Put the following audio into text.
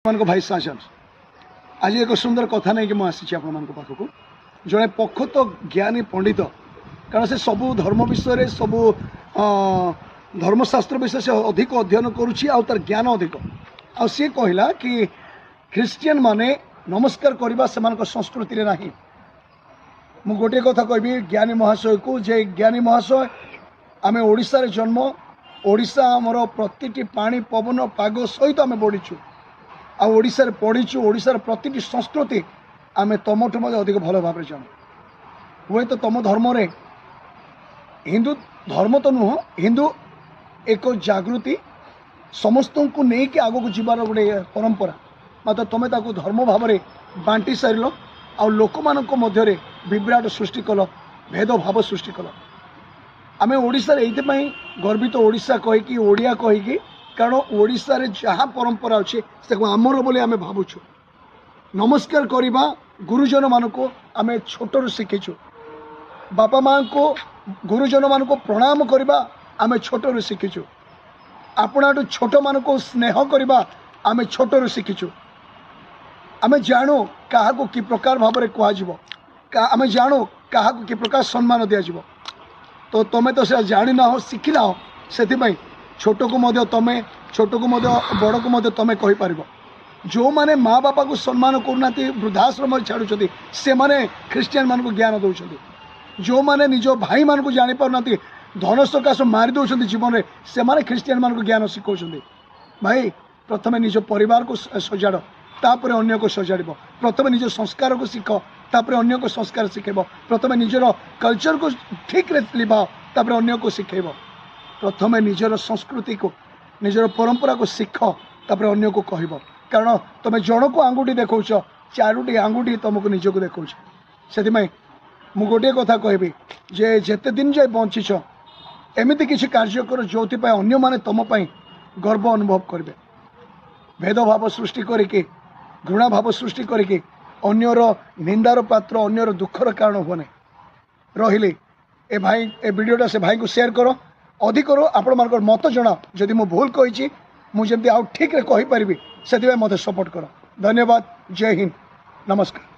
भाई साजन आज एक सुंदर कथा नहीं कि मुझे आपण पाखक जड़े पक्षत ज्ञानी पंडित कारण से सबू धर्म विषय सबू धर्मशास्त्र विषय से अधिक अध्ययन करुच्ची तार ज्ञान अधिक आ सी कहला कि ख्रिस्टियन माने नमस्कार करवा से संस्कृति ना मु गोटे कथा कहबी ज्ञानी महाशय को जे ज्ञानी महाशय आम ओडिशा जन्म ओडिशा आमर प्रति पानी पवन पाग सहित आम बढ़ीचु आड़शा पढ़ीचु ओडिशार प्रति संस्कृति आम तुमठू अधिक भल भाव जानू हुए तो तुम धर्म रे हिंदू धर्म तो नुह हिंदू एक जागृति समस्त को लेकिन आग को जीवार गोटे परंपरा मात्र तुम धर्म भाव में बांटी सार आ लोक मान विभ्राट सृष्टि कल भेदभाव सृष्टि कल आम ओडिशा ये गर्वित ओडिशा कहीकि ओडिया कहीकि कारण ओडिशा रे जहाँ परंपरा अच्छे आमर बोले आम भावुँ नमस्कार करवा गुरुजन मान को आम छोटू शिखीचु बापा माँ को गुरुजन मान को प्रणाम करवा आम छोटू शिखीचु आपणाठू छोट मान को स्नेह करवा आम छोटू शिखीचु आम जानू क्या कि प्रकार भाव में कह आम जानू क्या कि प्रकार सम्मान दिज्व तो तुम तो से जानी ना हो शिखी ना हो से छोट को तमें छोट को बड़ को तमें कहीपर जो मैंने माँ बापा को सम्मान करना वृद्धाश्रम छाड़ुं से माने ख्रिस्टियन मान को ज्ञान दौरान जो मैंने निज भाई मान को जापार धन सकाश मारी दौरान जीवन में से माने ख्रिस्टियन मान को ज्ञान शिखा भाई प्रथम निज परिवार को सजाड़ तापर अन्य को सजाड़ प्रथम निज संस्कार को शिख तापर अन्य को संस्कार शिखेब प्रथम निजर कल्चर को ठीक लिभाओ तापर अन्य को शिखेब प्रथम निजर संस्कृति को निजर परंपरा को शिख तापर अन्य को कहब कारण तुम जन को आंगुठी देखा चारोटी आंगुठी तुमको निजक देखा से मु गोटे कथा कहबी जे जेते दिन जाए बंचीच एमती किसी कार्य कर जो अन्य माने तुम गर्व अनुभव करेंगे भेदभाव सृष्टि करके घृणा भाव सृष्टि करके अन्यर निंदार पात्र अन्यर दुखर कारण हुए रही ए भाई ए वीडियोटा से भाई को शेयर करो अधिक आपण मान मत जनाओ जदि मु भूल कही मुझे आउ ठीक कहीपरि से मत सपोर्ट करो धन्यवाद जय हिंद नमस्कार।